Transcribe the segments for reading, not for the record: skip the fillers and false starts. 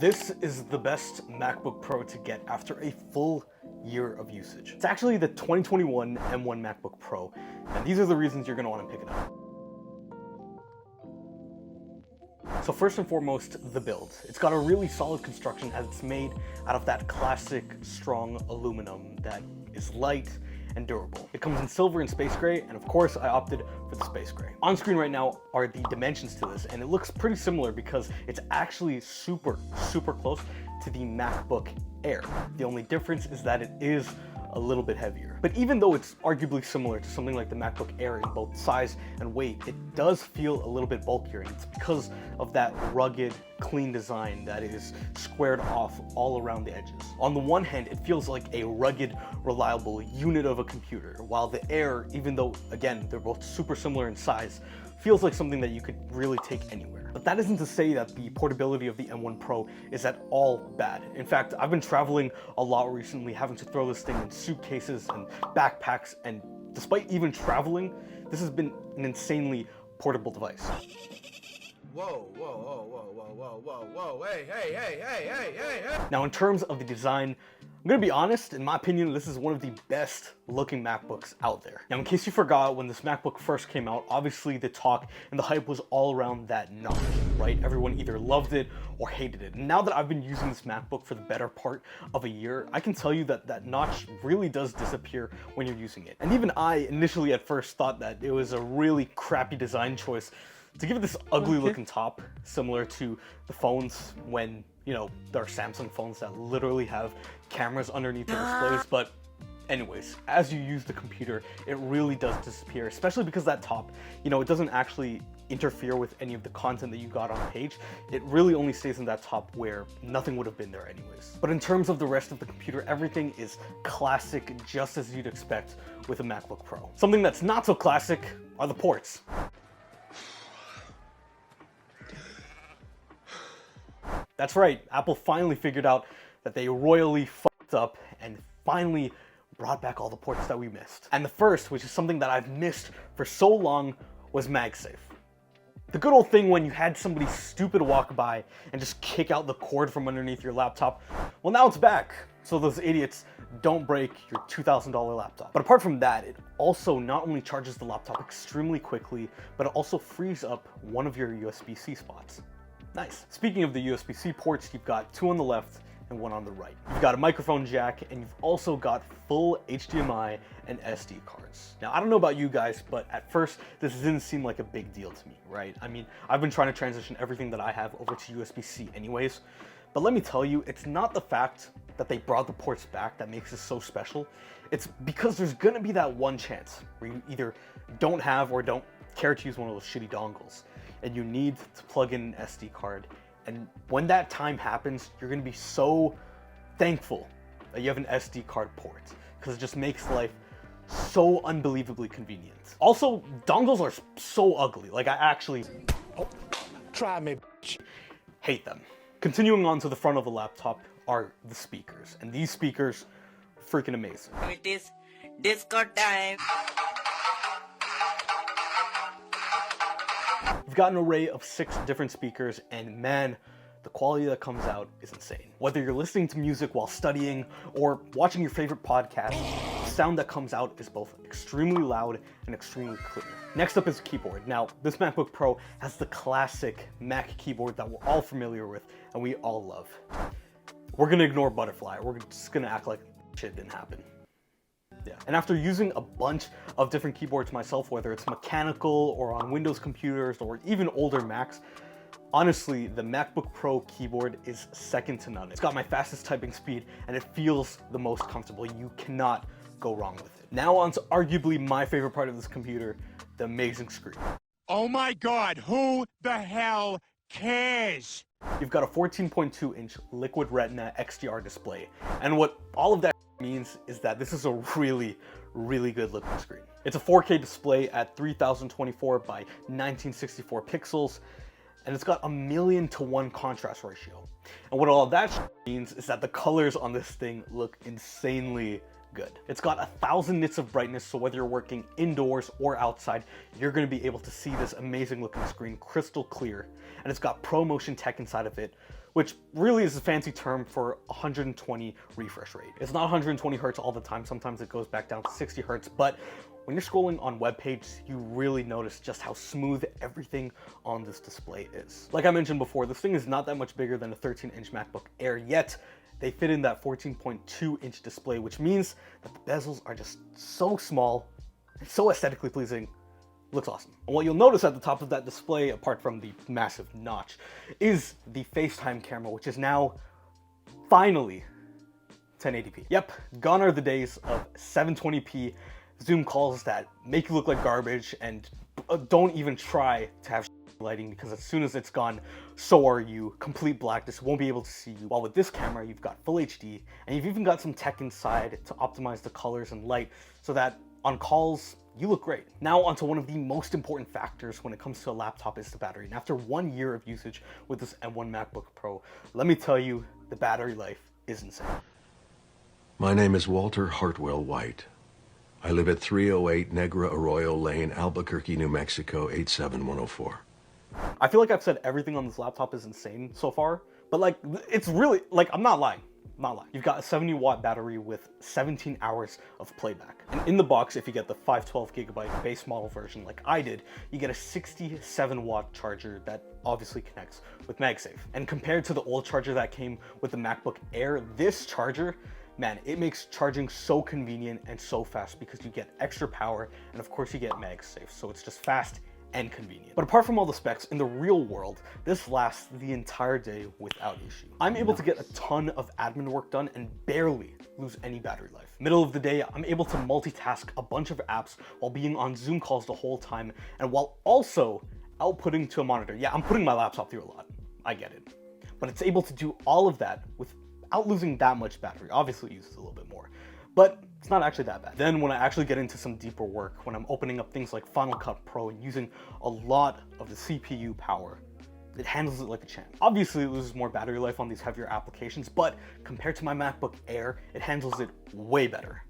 This is the best MacBook Pro to get after a full year of usage. It's actually the 2021 M1 MacBook Pro, and these are the reasons you're going to want to pick it up. So first and foremost, the build. It's got a really solid construction as it's made out of that classic strong aluminum that is light and durable. It comes in silver and space gray, and of course I opted for the space gray. On screen right now are the dimensions to this, and it looks pretty similar because it's actually super close to the MacBook Air. The only difference is that it is a little bit heavier. But even though it's arguably similar to something like the MacBook Air in both size and weight, it does feel a little bit bulkier, and it's because of that rugged, clean design that is squared off all around the edges. On the one hand, it feels like a rugged, reliable unit of a computer, while the Air, even though, again, they're both super similar in size, feels like something that you could really take anywhere. But that isn't to say that the portability of the M1 Pro is at all bad. In fact, I've been traveling a lot recently, having to throw this thing in suitcases and backpacks, and despite even traveling, this has been an insanely portable device. Whoa, whoa, whoa, whoa, whoa, whoa, whoa, whoa, hey. Now, in terms of the design, I'm gonna be honest, in my opinion, this is one of the best looking MacBooks out there. Now, in case you forgot, when this MacBook first came out, obviously the talk and the hype was all around that notch, right? Everyone either loved it or hated it. And now that I've been using this MacBook for the better part of a year, I can tell you that that notch really does disappear when you're using it. And even I initially at first thought that it was a really crappy design choice to give it this ugly looking top, similar to the phones when, you know, there are Samsung phones that literally have cameras underneath the displays. But anyways, as you use the computer, it really does disappear, especially because that top, you know, it doesn't actually interfere with any of the content that you got on the page. It really only stays in that top where nothing would have been there anyways. But in terms of the rest of the computer, everything is classic, just as you'd expect with a MacBook Pro. Something that's not so classic are the ports. That's right, Apple finally figured out that they royally fucked up and finally brought back all the ports that we missed. And the first, which is something that I've missed for so long, was MagSafe. The good old thing when you had somebody stupid walk by and just kick out the cord from underneath your laptop. Well, now it's back, so those idiots don't break your $2,000 laptop. But apart from that, it also not only charges the laptop extremely quickly, but it also frees up one of your USB-C spots. Nice. Speaking of the USB-C ports, you've got two on the left and one on the right. You've got a microphone jack, and you've also got full HDMI and SD cards. Now, I don't know about you guys, but at first, this didn't seem like a big deal to me, right? I mean, I've been trying to transition everything that I have over to USB-C anyways, but let me tell you, it's not the fact that they brought the ports back that makes this so special. It's because there's gonna be that one chance where you either don't have or don't care to use one of those shitty dongles, and you need to plug in an SD card. And when that time happens, you're gonna be so thankful that you have an SD card port, because it just makes life so unbelievably convenient. Also, dongles are so ugly. Like, I actually Try me, hate them. Continuing on to the front of the laptop are the speakers, and these speakers are freaking amazing. It is disco time. We've got an array of 6 different speakers, and man, the quality that comes out is insane. Whether you're listening to music while studying or watching your favorite podcast, the sound that comes out is both extremely loud and extremely clear. Next up is the keyboard. Now, this MacBook Pro has the classic Mac keyboard that we're all familiar with and we all love. We're gonna ignore butterfly. We're just gonna act like shit didn't happen. Yeah. And after using a bunch of different keyboards myself, whether it's mechanical or on Windows computers or even older Macs, honestly, the MacBook Pro keyboard is second to none. It's got my fastest typing speed and it feels the most comfortable. You cannot go wrong with it. Now on to arguably my favorite part of this computer, the amazing screen. Oh my God, who the hell cares? You've got a 14.2-inch Liquid Retina XDR display, and what all of that means is that this is a really good looking screen. It's a 4K display at 3024 by 1964 pixels, and it's got a 1,000,000:1 contrast ratio. And what all of that means is that the colors on this thing look insanely good. It's got 1,000 nits of brightness, so whether you're working indoors or outside, you're going to be able to see this amazing looking screen crystal clear. And it's got ProMotion tech inside of it, which really is a fancy term for 120 refresh rate. It's not 120 hertz all the time. Sometimes it goes back down to 60 hertz, but when you're scrolling on web pages, you really notice just how smooth everything on this display is. Like I mentioned before, this thing is not that much bigger than a 13-inch MacBook Air, yet they fit in that 14.2-inch display, which means that the bezels are just so small and so aesthetically pleasing. Looks awesome. And what you'll notice at the top of that display, apart from the massive notch, is the FaceTime camera, which is now finally 1080p. Yep, gone are the days of 720p Zoom calls that make you look like garbage and don't even try to have lighting, because as soon as it's gone, so are you. Complete blackness, won't be able to see you. While with this camera, you've got full HD, and you've even got some tech inside to optimize the colors and light so that on calls, you look great. Now onto one of the most important factors when it comes to a laptop is the battery. And after 1 year of usage with this M1 MacBook Pro, let me tell you, the battery life is insane. My name is Walter Hartwell White. I live at 308 Negra Arroyo Lane, Albuquerque, New Mexico, 87104. I feel like I've said everything on this laptop is insane so far, but like, it's really, like, I'm not lying. You've got a 70-watt battery with 17 hours of playback. And in the box, if you get the 512GB base model version like I did, you get a 67-watt charger that obviously connects with MagSafe. And compared to the old charger that came with the MacBook Air, this charger, man, it makes charging so convenient and so fast because you get extra power, and of course you get MagSafe, so it's just fast and convenient. But apart from all the specs, in the real world, this lasts the entire day without issue. I'm able to get a ton of admin work done and barely lose any battery life. Middle of the day, I'm able to multitask a bunch of apps while being on Zoom calls the whole time, and while also outputting to a monitor. Yeah, I'm putting my laptop through a lot, I get it. But it's able to do all of that without losing that much battery. Obviously it uses a little bit more, but it's not actually that bad. Then when I actually get into some deeper work, when I'm opening up things like Final Cut Pro and using a lot of the CPU power, it handles it like a champ. Obviously it loses more battery life on these heavier applications, but compared to my MacBook Air, it handles it way better.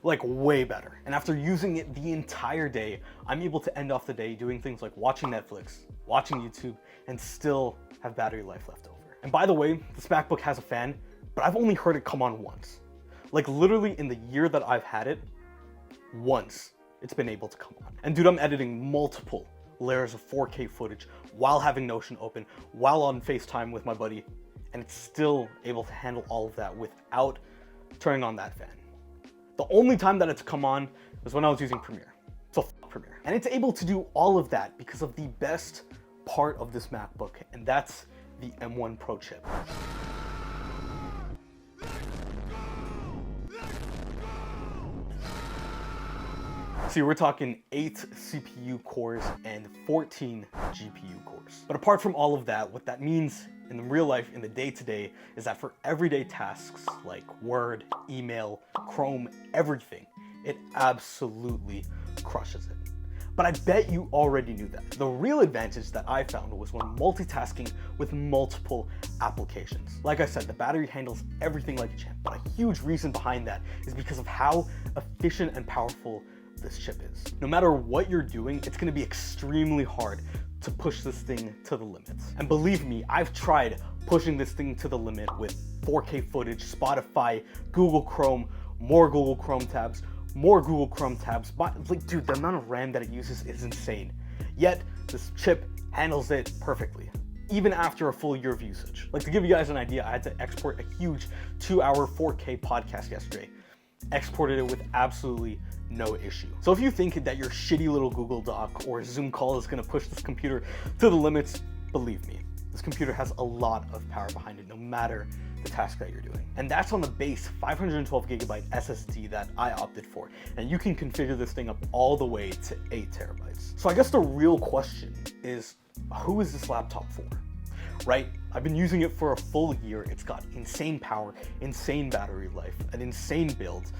Like way better. And after using it the entire day, I'm able to end off the day doing things like watching Netflix, watching YouTube, and still have battery life left over. And by the way, this MacBook has a fan, but I've only heard it come on once. Like literally in the year that I've had it, once it's been able to come on. And dude, I'm editing multiple layers of 4K footage while having Notion open, while on FaceTime with my buddy, and it's still able to handle all of that without turning on that fan. The only time that it's come on was when I was using Premiere. So Premiere. And it's able to do all of that because of the best part of this MacBook, and that's the M1 Pro chip. See, we're talking 8 CPU cores and 14 GPU cores. But apart from all of that, what that means in the real life, in the day-to-day, is that for everyday tasks like Word, email, Chrome, everything, it absolutely crushes it. But I bet you already knew that. The real advantage that I found was when multitasking with multiple applications. Like I said, the battery handles everything like a champ, but a huge reason behind that is because of how efficient and powerful this chip is. No matter what you're doing, it's gonna be extremely hard to push this thing to the limits. And believe me, I've tried pushing this thing to the limit with 4K footage, Spotify, Google Chrome, more Google Chrome tabs, more Google Chrome tabs. But like, dude, the amount of RAM that it uses is insane. Yet, this chip handles it perfectly, even after a full year of usage. Like, to give you guys an idea, I had to export a huge 2-hour 4K podcast yesterday. Exported it with absolutely no issue. So if you think that your shitty little Google Doc or Zoom call is gonna push this computer to the limits, believe me, this computer has a lot of power behind it, no matter the task that you're doing. And that's on the base 512GB SSD that I opted for. And you can configure this thing up all the way to 8 terabytes. So I guess the real question is, who is this laptop for? Right? I've been using it for a full year. It's got insane power, insane battery life, an insane build.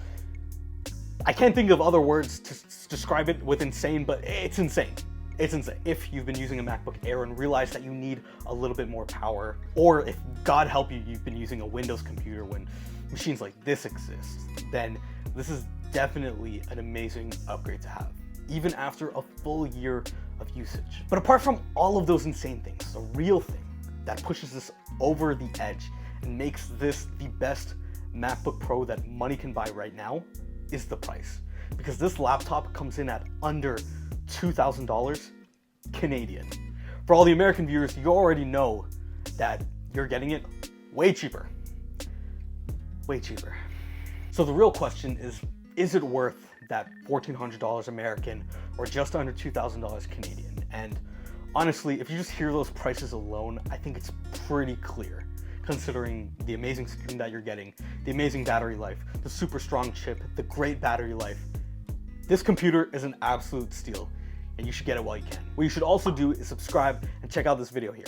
I can't think of other words to describe it with insane, but it's insane. It's insane. If you've been using a MacBook Air and realize that you need a little bit more power, or if, God help you, you've been using a Windows computer when machines like this exist, then this is definitely an amazing upgrade to have, even after a full year of usage. But apart from all of those insane things, the real thing that pushes this over the edge and makes this the best MacBook Pro that money can buy right now is the price. Because this laptop comes in at under $2,000 Canadian. For all the American viewers, you already know that you're getting it way cheaper. Way cheaper. So the real question is it worth that $1,400 American or just under $2,000 Canadian? And honestly, if you just hear those prices alone, I think it's pretty clear, considering the amazing screen that you're getting, the amazing battery life, the super strong chip, the great battery life. This computer is an absolute steal, and you should get it while you can. What you should also do is subscribe and check out this video here.